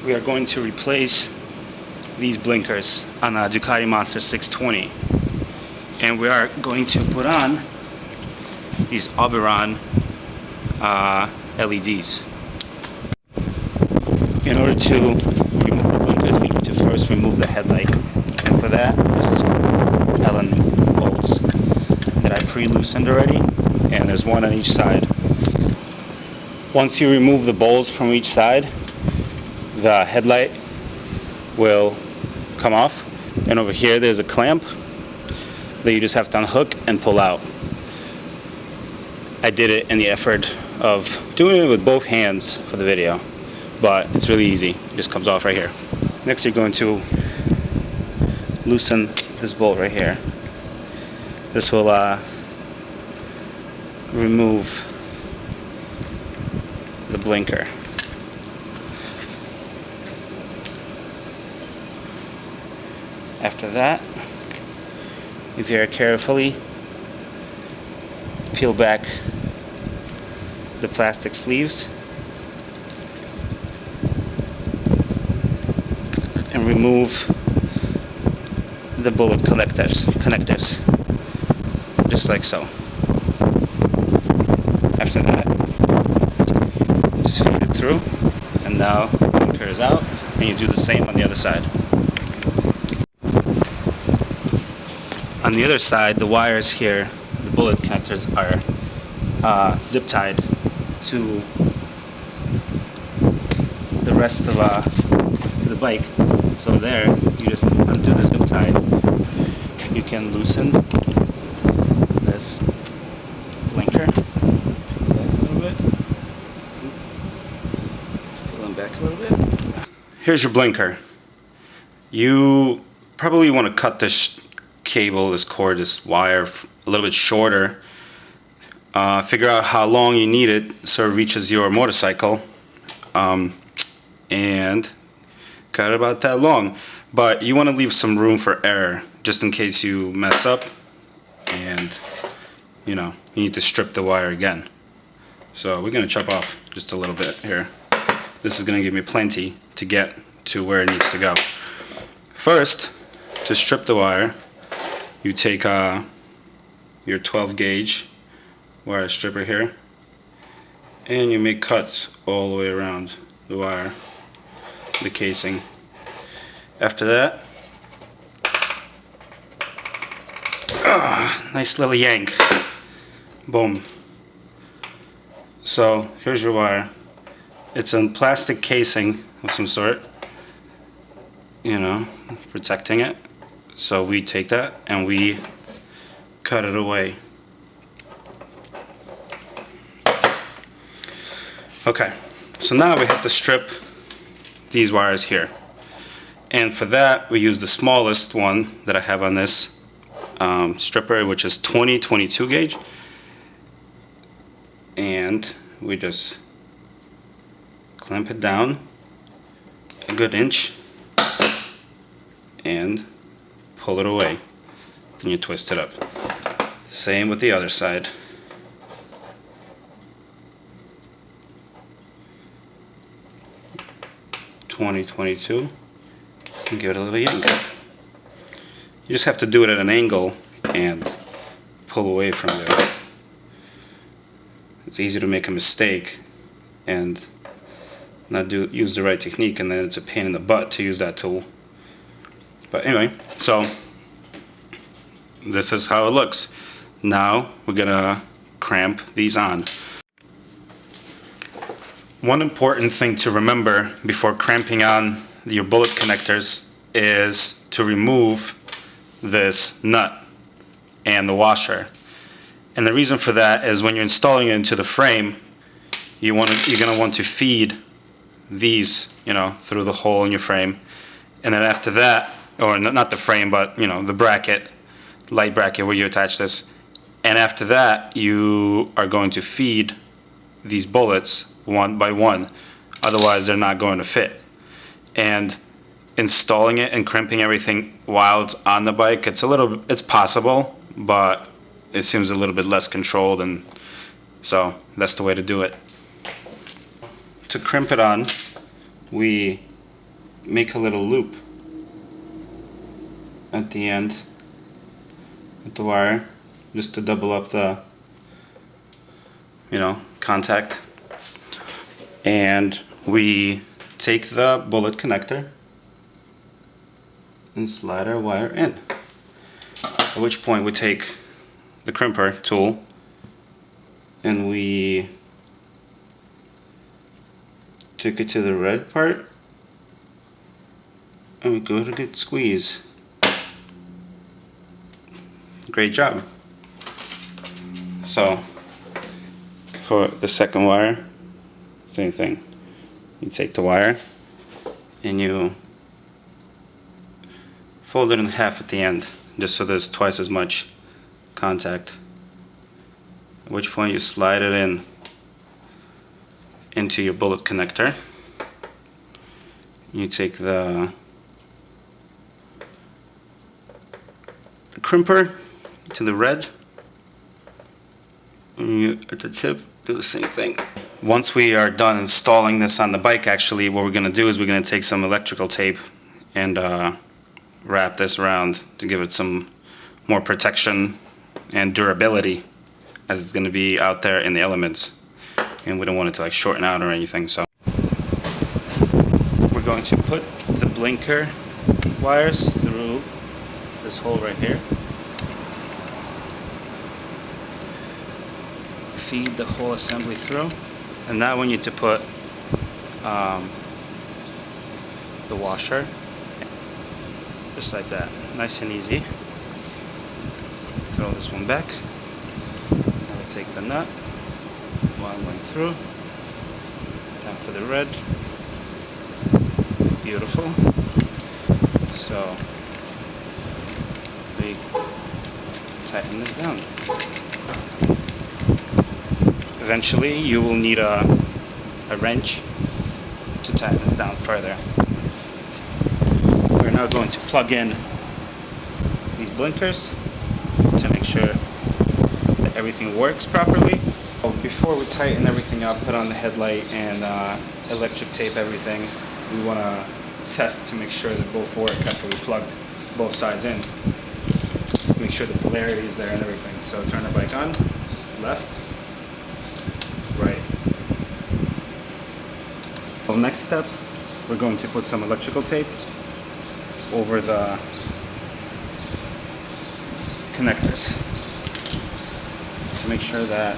we are going to replace these blinkers on a Ducati Monster 620, and we are going to put on these Oberon LEDs. In order to remove the blinkers, we need to first remove the headlight, and for that, there's two Allen bolts that I pre-loosened already, and there's one on each side. Once you remove the bolts from each side, the headlight will come off, and over here there's a clamp that you just have to unhook and pull out. I did it in the effort of doing it with both hands for the video, but it's really easy. It just comes off right here. Next, you're going to loosen this bolt right here. This will remove the blinker. After that, you very carefully peel back the plastic sleeves and remove the bullet connectors, just like so. After that, just feed it through, and now the blinker is out, and you do the same on the other side. On the other side, the wires here, the bullet connectors, are zip tied to the rest of to the bike. So there, you just undo the zip tie. You can loosen this blinker back a little bit. Pull them back a little bit. Here's your blinker. You probably want to cut this cable, this cord, this wire a little bit shorter. Figure out how long you need it so it reaches your motorcycle, and cut it about that long. But you want to leave some room for error, just in case you mess up and you need to strip the wire again. So we're going to chop off just a little bit here. This is going to give me plenty to get to where it needs to go. First, to strip the wire, you take your 12 gauge wire stripper here, and you make cuts all the way around the wire, the casing. After that, nice little yank. Boom. So here's your wire. It's a plastic casing of some sort, protecting it. So we take that and we cut it away. Okay, so now we have to strip these wires here. And for that, we use the smallest one that I have on this stripper, which is 22 gauge. And we just clamp it down a good inch and pull it away. Then you twist it up. Same with the other side. .22 and give it a little yank. You just have to do it at an angle and pull away from there. It's easy to make a mistake and not use the right technique, and then it's a pain in the butt to use that tool. But anyway, so this is how it looks. Now we're gonna cramp these on. One important thing to remember before cramping on your bullet connectors is to remove this nut and the washer. And the reason for that is when you're installing it into the frame, you're gonna want to feed these, through the hole in your frame. And then after that, or not the frame, but the bracket, light bracket where you attach this. And after that, you are going to feed these bullets one by one. Otherwise, they're not going to fit. And installing it and crimping everything while it's on the bike, it's possible, but it seems a little bit less controlled, and so that's the way to do it. To crimp it on, we make a little loop at the end with the wire, just to double up the, contact. And we take the bullet connector and slide our wire in. At which point we take the crimper tool and we take it to the red part and we go to get squeeze. Great job. So for the second wire, same thing. You take the wire and you fold it in half at the end, just so there's twice as much contact. At which point you slide it into your bullet connector. You take the crimper to the red, and you at the tip do the same thing. Once we are done installing this on the bike, actually what we're going to do is we're going to take some electrical tape and wrap this around to give it some more protection and durability, as it's going to be out there in the elements and we don't want it to like shorten out or anything. So we're going to put the blinker wires through this hole right here, feed the whole assembly through, and now we need to put the washer just like that, nice and easy. Throw this one back. Now we take the nut, one went through, time for the red. Beautiful. So we tighten this down. Eventually you will need a wrench to tighten this down further. We're now going to plug in these blinkers to make sure that everything works properly. Before we tighten everything up, put on the headlight and electric tape everything, we want to test to make sure that both work after we plugged both sides in. Make sure the polarity is there and everything. So turn the bike on, left, right. Well, next step, we're going to put some electrical tape over the connectors to make sure that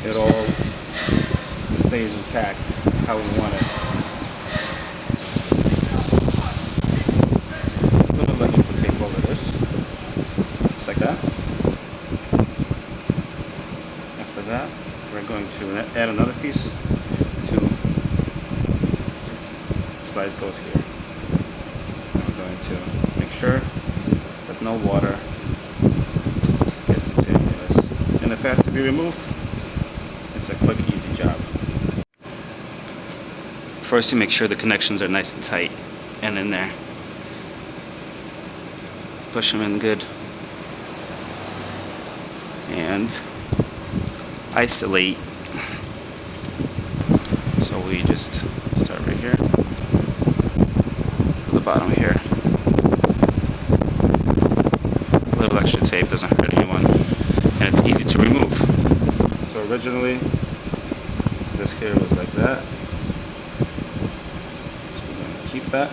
it all stays intact how we want it. A little electrical tape over this, just like that. After that, we're going to add another piece to slice both here. We're going to make sure that no water gets into any of this. And if it has to be removed, it's a quick, easy job. First, you make sure the connections are nice and tight and in there. Push them in good. And isolate. So we just start right here to the bottom here. A little extra tape doesn't hurt anyone, and it's easy to remove. So originally this here was like that, so we're going to keep that.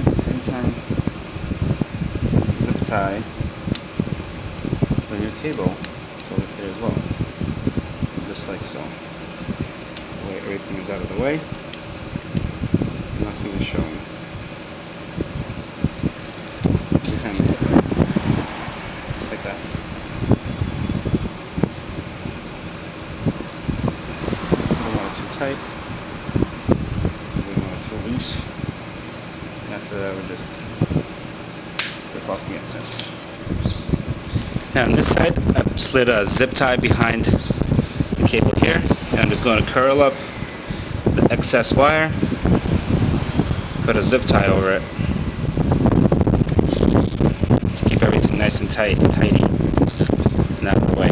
At the same time, zip tie your cable over here as well, just like so. That way everything is out of the way, nothing is showing behind the headlight, just like that. We don't want it too tight, we don't want it too loose, and after that we just rip off the excess. Now on this side, I've slid a zip tie behind the cable here, and I'm just going to curl up the excess wire, put a zip tie over it to keep everything nice and tight and tidy and out of the way.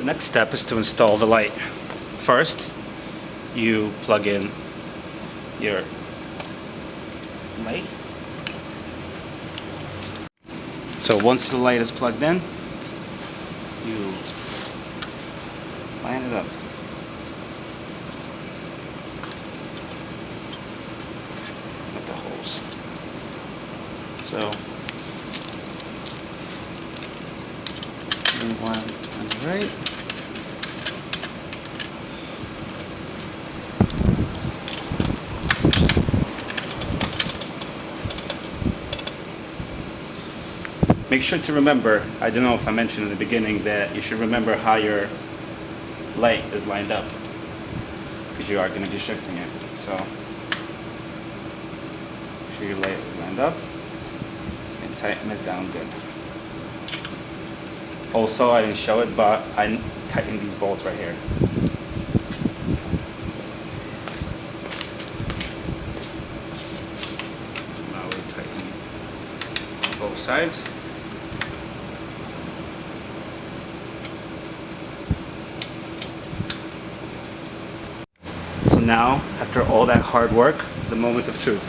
The next step is to install the light. First, you plug in your light. So once the light is plugged in, you line it up. With the holes. So, one on the right. Make sure to remember, I don't know if I mentioned in the beginning, that you should remember how your light is lined up, because you are going to be shifting it. So, make sure your light is lined up and tighten it down good. Also, I didn't show it, but I tightened these bolts right here. So now we're tightening both sides. So now, after all that hard work, the moment of truth.